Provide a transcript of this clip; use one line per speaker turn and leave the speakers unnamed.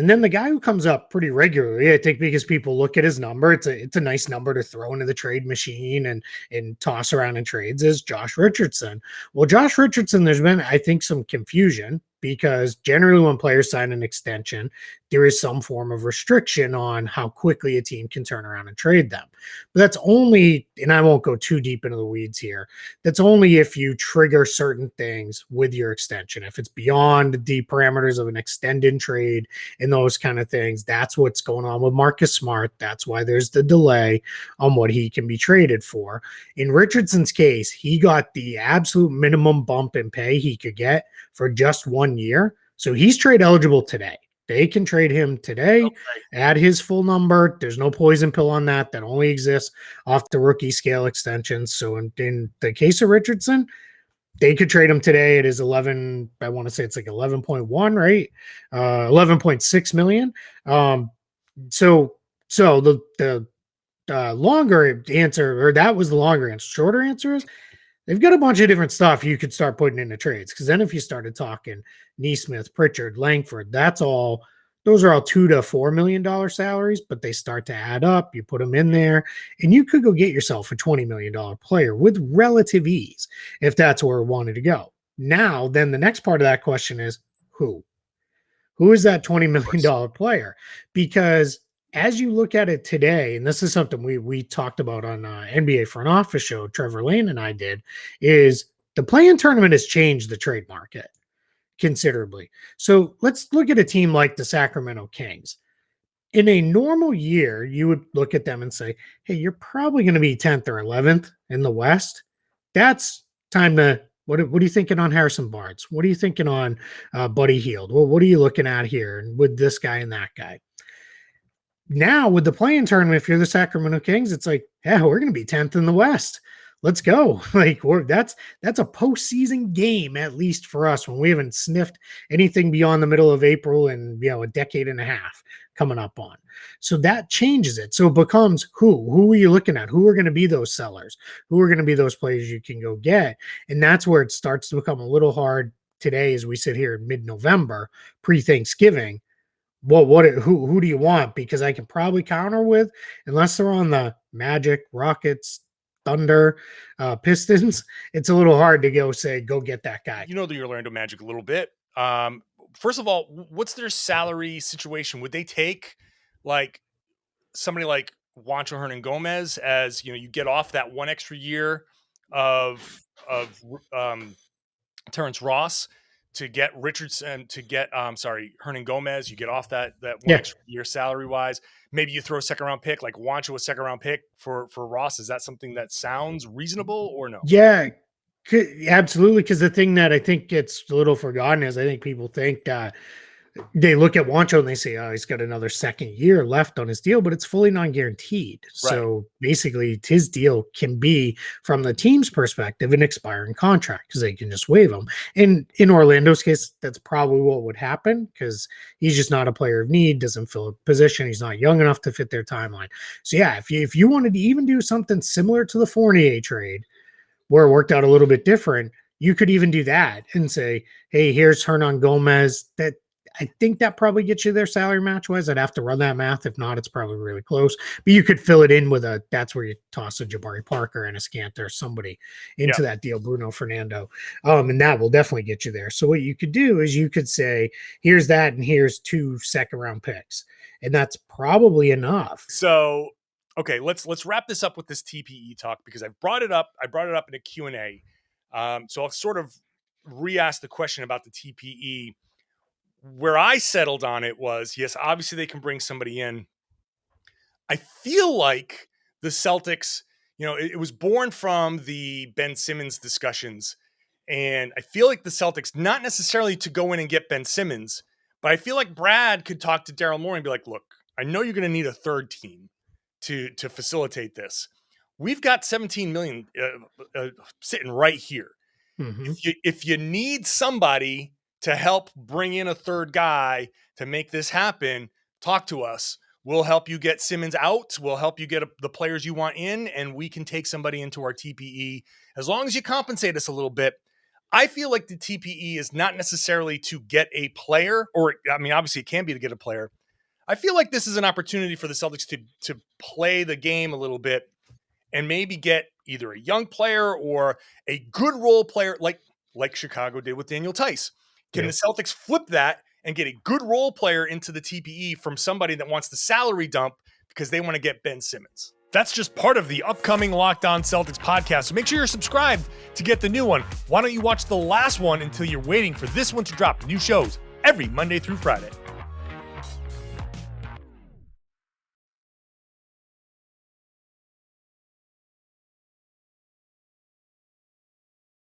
And then the guy who comes up pretty regularly, I think, because people look at his number, it's a nice number to throw into the trade machine and toss around in trades, is Josh Richardson. Well, Josh Richardson, there's been, I think, some confusion because generally when players sign an extension, there is some form of restriction on how quickly a team can turn around and trade them. But that's only, and I won't go too deep into the weeds here, that's only if you trigger certain things with your extension. If it's beyond the parameters of an extended trade and those kind of things, that's what's going on with Marcus Smart. That's why there's the delay on what he can be traded for. In Richardson's case, he got the absolute minimum bump in pay he could get for just 1 year. So he's trade eligible today. They can trade him today at his full number. There's no poison pill on that. That only exists off the rookie scale extensions. So in the case of Richardson, they could trade him today. It is 11. I want to say it's like 11.1, right? 11.6 million. So the longer answer, or that was the longer answer. Shorter answer is they've got a bunch of different stuff you could start putting into trades. Because then if you started talking Neesmith, Pritchard, Langford, those are all $2 to $4 million salaries, but they start to add up. You put them in there, and you could go get yourself a $20 million player with relative ease if that's where we wanted to go. Now, then the next part of that question is who? Who is that $20 million player? Because as you look at it today, and this is something we talked about on NBA Front Office show, Trevor Lane and I did, is the play-in tournament has changed the trade market considerably. So let's look at a team like the Sacramento Kings. In a normal year, you would look at them and say, hey, you're probably going to be 10th or 11th in the West. That's time to, what are you thinking on Harrison Barnes? What are you thinking on Buddy Hield? Well, what are you looking at here with this guy and that guy? Now with the play-in tournament, if you're the Sacramento Kings, it's like, yeah, we're going to be 10th in the West. Let's go. Like that's a postseason game, at least for us, when we haven't sniffed anything beyond the middle of April and a decade and a half coming up on. So that changes it. So it becomes who are you looking at? Who are going to be those sellers? Who are going to be those players you can go get? And that's where it starts to become a little hard today as we sit here in mid-November, pre-Thanksgiving. Well, who do you want? Because I can probably counter with, unless they're on the Magic, Rockets, Thunder, Pistons, it's a little hard to go get that guy.
You know the Orlando Magic a little bit. First of all, what's their salary situation? Would they take like somebody like Juancho Hernan-Gomez as you get off that one extra year of Terrence Ross to get Richardson to get Hernan-Gomez, you get off that one extra year salary wise. Maybe you throw a second round pick, like Juancho, a second round pick for Ross. Is that something that sounds reasonable or no?
Yeah, absolutely. Because the thing that I think gets a little forgotten is I think people think that they look at Juancho and they say, oh, he's got another second year left on his deal, but it's fully non-guaranteed.
Right.
So basically his deal can be, from the team's perspective, an expiring contract because they can just waive him. And in Orlando's case, that's probably what would happen because he's just not a player of need, doesn't fill a position. He's not young enough to fit their timeline. So yeah, if you wanted to even do something similar to the Fournier trade, where it worked out a little bit different, you could even do that and say, hey, here's Hernan-Gomez. That I think that probably gets you there salary match wise. I'd have to run that math. If not, it's probably really close. But you could fill it in with that's where you toss a Jabari Parker and a Scanter, somebody into that deal, Bruno Fernando. And that will definitely get you there. So what you could do is you could say, here's that, and here's 2 second round picks. And that's probably enough.
So, okay, let's wrap this up with this TPE talk because I brought it up in a Q&A. So I'll sort of re-ask the question about the TPE. Where I settled on it was, yes, obviously they can bring somebody in. I feel like the Celtics, it was born from the Ben Simmons discussions. And I feel like the Celtics, not necessarily to go in and get Ben Simmons, but I feel like Brad could talk to Daryl Morey and be like, look, I know you're going to need a third team to facilitate this. We've got 17 million sitting right here.
Mm-hmm.
If you need somebody to help bring in a third guy to make this happen, talk to us. We'll help you get Simmons out. We'll help you get the players you want in, and we can take somebody into our TPE. As long as you compensate us a little bit, I feel like the TPE is not necessarily to get a player, or I mean, obviously it can be to get a player. I feel like this is an opportunity for the Celtics to play the game a little bit and maybe get either a young player or a good role player like Chicago did with Daniel Tice. Can the Celtics flip that and get a good role player into the TPE from somebody that wants the salary dump because they want to get Ben Simmons? That's just part of the upcoming Locked On Celtics podcast. So make sure you're subscribed to get the new one. Why don't you watch the last one until you're waiting for this one to drop? New shows every Monday through Friday.